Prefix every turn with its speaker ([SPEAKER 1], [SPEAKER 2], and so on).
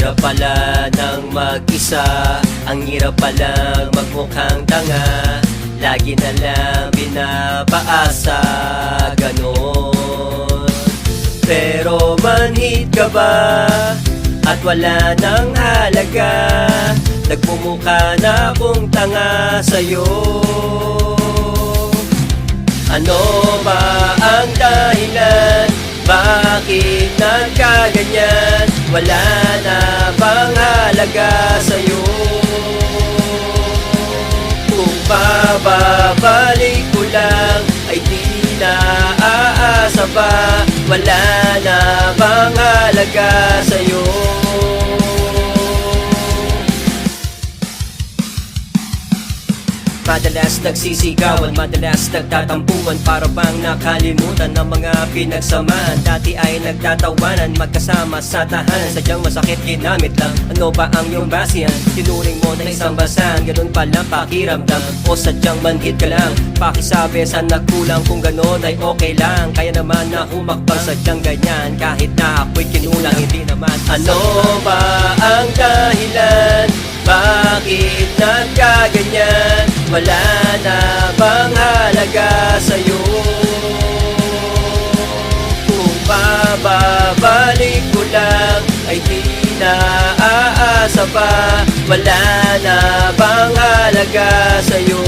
[SPEAKER 1] hirap pala ng mag-isa, ang hirap pala magmukhang tanga, lagi na lang pinapaasa, ganon. Pero manhid ka ba at wala nang halaga, nagmumukha na akong tanga sa'yo. Ano ba ang dahilan? Bakit nagkaganyan? Wala na bang halaga sa'yo? Kung bababalik ko lang ay di na aasa pa, wala na bang halaga sa'yo? Madalas nagsisigawan, madalas nagtatampuan, para bang nakalimutan ng mga pinagsamahan. Dati ay nagtatawanan, magkasama sa tahanan, sadyang masakit ginamit lang. Ano ba ang iyong basihan? Tinuring mo na isang basahan, ganun pala pakiramdam, o sadyang manhid ka lang? Pakisabi saan nagkulang, kung ganon ay okay lang. Kaya naman na humakbang sadyang ganyan, kahit na ako'y kinulang, hindi naman. Ano ba ang dahilan? Bakit nagkaganyan? Wala na bang halaga sa'yo? Kung bababalik ko lang ay di na aasa pa, wala na bang halaga sa'yo?